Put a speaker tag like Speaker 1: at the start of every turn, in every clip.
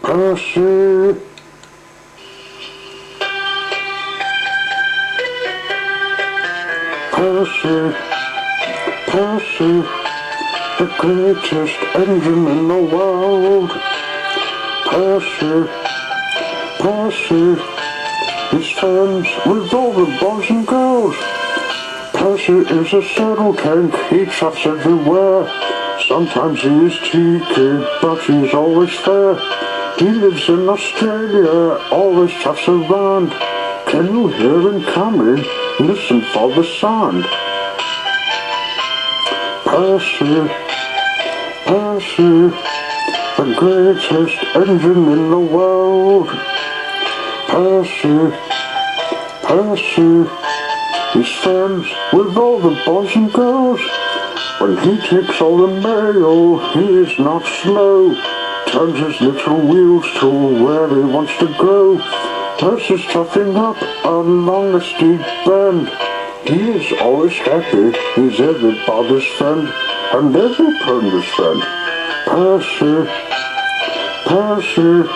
Speaker 1: Percy, Percy, Percy, the greatest engine in the world. Percy, Percy, he's friends with all the boys and girls. Percy is a saddle tank, he trucks everywhere. Sometimes he is cheeky, but he's always fair. He lives in Australia, always chuffs around. Can you hear him coming? Listen for the sound. Percy, Percy, the greatest engine in the world. Percy, Percy, he's friends with all the boys and girls. When he takes all the mail, he is not slow. Turns his little wheels to where he wants to go. Percy's chuffing up along a steep bend. He is always happy, he's everybody's friend, and every pony's friend. Percy, Percy,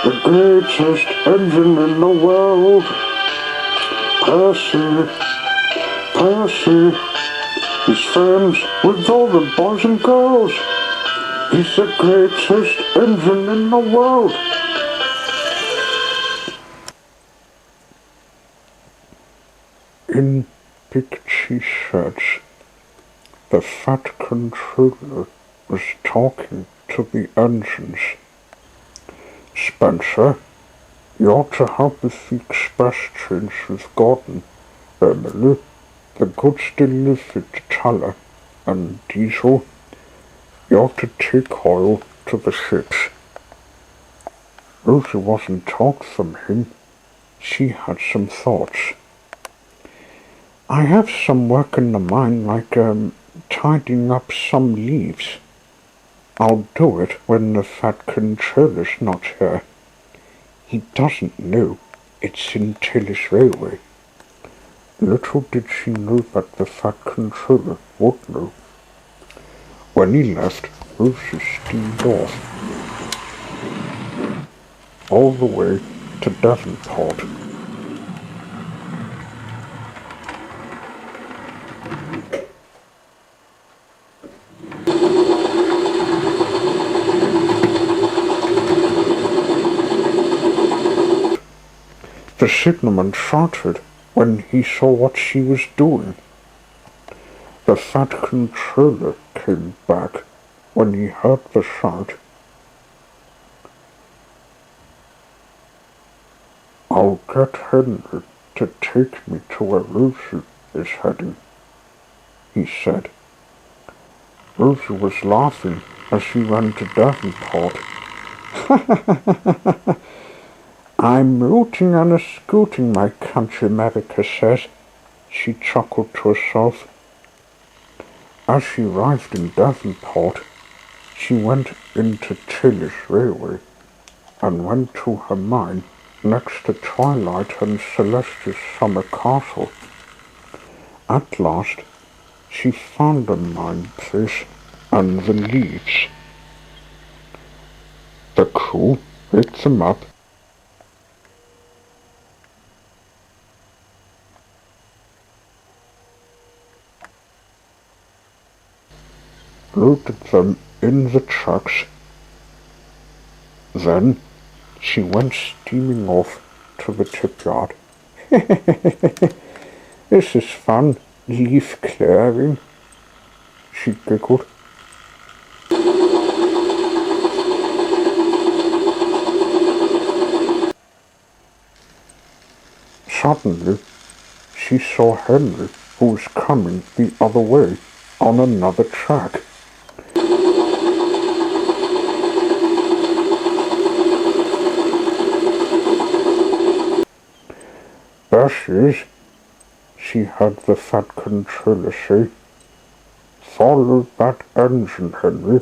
Speaker 1: the greatest engine in the world. Percy, Percy, he's friends with all the boys and girls. He's the greatest engine in the world.
Speaker 2: In Pixie Church, the Fat Controller was talking to the engines. Spencer, you ought to help us fix express trains with Gordon. Emily, the goods delivered to Tyler, and Diesel, you ought to take oil to the ships. Rosie wasn't talked from him. She had some thoughts. I have some work in the mine, like tidying up some leaves. I'll do it when the Fat Controller's not here. He doesn't know it's in Tillis Railway. Little did she know that the Fat Controller would know. When he left, Rosie steamed off, all the way to Devonport. The signalman shouted when he saw what she was doing. The Fat Controller came back when he heard the shout. I'll get Henry to take me to where Rosie is heading, he said. Rosie was laughing as she ran to Devonport. I'm rooting and a-scooting, my country, America says, she chuckled to herself. As she arrived in Devonport, she went into Tillis Railway and went to her mine next to Twilight and Celestia's summer castle. At last, she found the mine place and the leaves. The crew picked them up loaded them in the trucks. Then she went steaming off to the tipyard. This is fun, leaf clearing, she giggled. Suddenly, she saw Henry, who was coming the other way on another track. There she is, she heard the Fat Controller say. Follow that engine, Henry.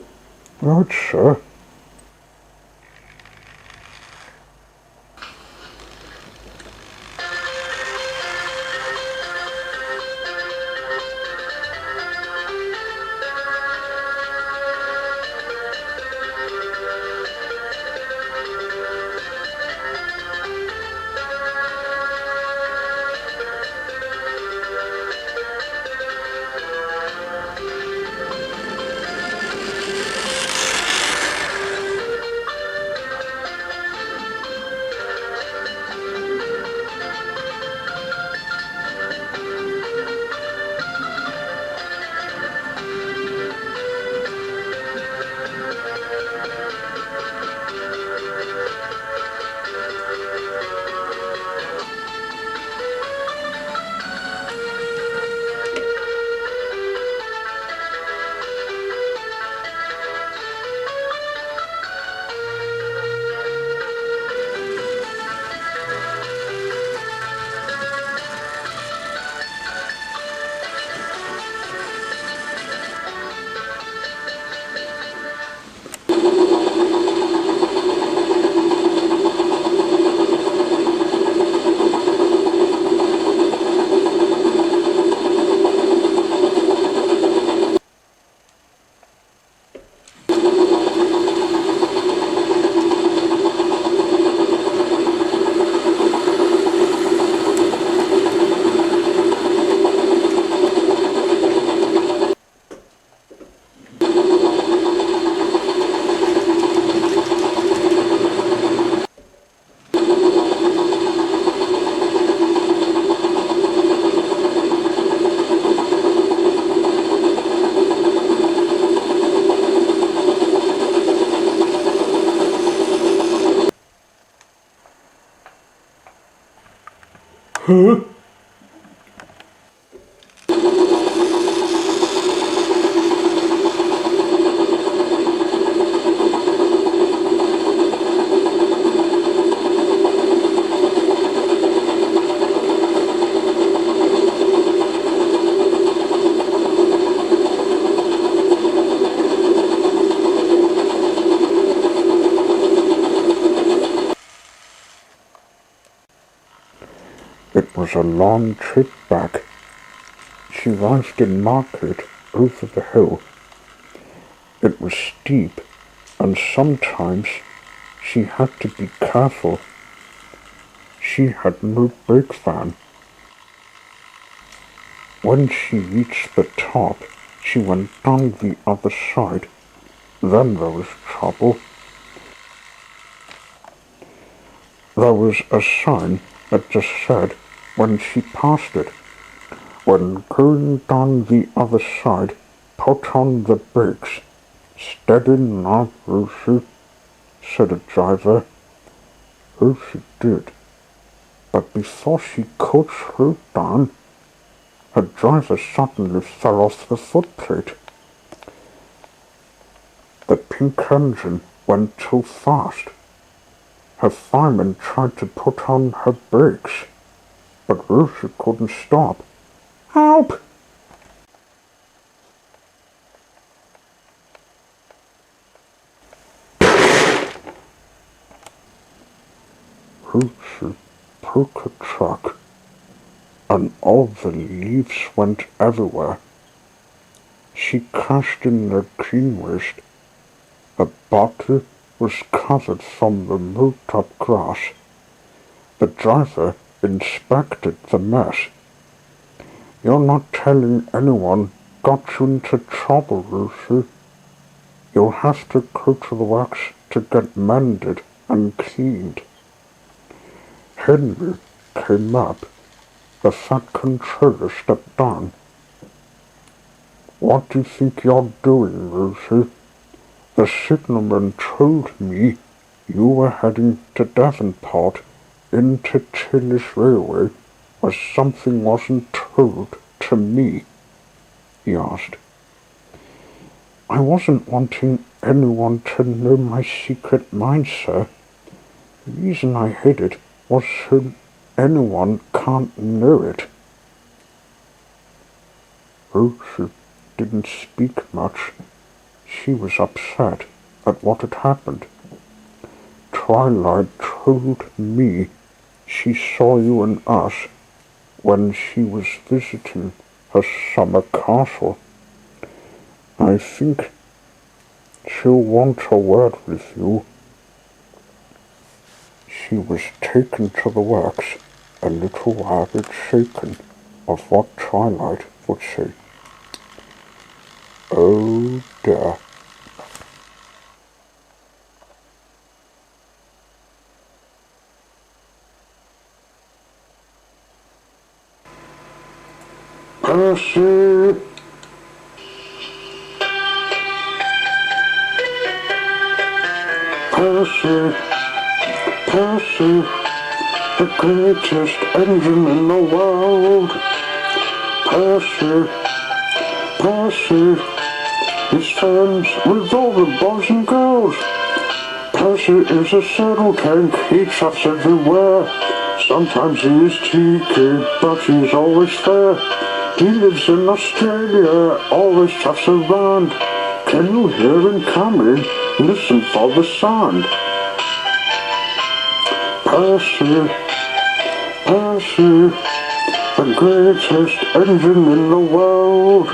Speaker 2: Right, sir. Huh? It was a long trip back. She arrived in market over the hill. It was steep, and sometimes she had to be careful. She had no brake van. When she reached the top, she went down the other side. Then there was trouble. There was a sign that just said, when she passed it, "When going down the other side, put on the brakes." "Steady now, Lucy," said the driver. Lucy did, but before she could slow down, her driver suddenly fell off the footplate. The pink engine went too fast. Her fireman tried to put on her brakes, but Lucy couldn't stop. "Help!" Lucy took a truck, and all the leaves went everywhere. She crashed in the green waste. The body was covered from the moved-up grass. The driver inspected the mess. "You're not telling anyone got you into trouble, Lucy. You'll have to go to the works to get mended and cleaned." Henry came up. The fat controller stepped down. "What do you think you're doing, Lucy? The signalman told me you were heading to Devonport into Tilly's Railway, or something wasn't told to me," he asked. "I wasn't wanting anyone to know my secret mind, sir. The reason I hid it was so anyone can't know it." Lucy didn't speak much. She was upset at what had happened. "Twilight told me she saw you and us when she was visiting her summer castle. I think she'll want a word with you." She was taken to the works, a little worried, shaken of what Twilight would say. Oh dear.
Speaker 1: Percy, Percy, Percy, the greatest engine in the world. Percy, Percy, he's friends with all the boys and girls. Percy is a saddle tank, he trucks everywhere. Sometimes he is cheeky, but he's always fair. He lives in Australia, always trucks around. Can you hear him coming? Listen for the sound. Percy, Percy, the greatest engine in the world.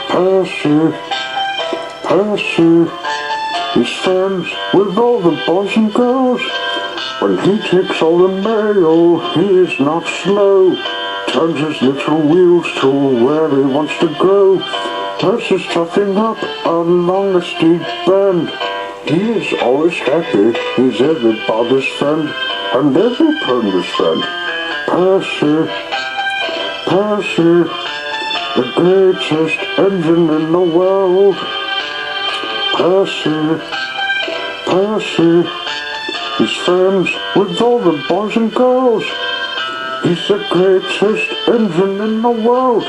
Speaker 1: Percy, Percy, he's friends with all the boys and girls. When he takes all the mail, he is not slow. Turns his little wheels to where he wants to go. Percy's trucking up along a steep bend. He is always happy, he's everybody's friend, and every pony's friend. Percy, Percy, the greatest engine in the world. Percy, Percy, he's friends with all the boys and girls. He's the greatest engine in the world.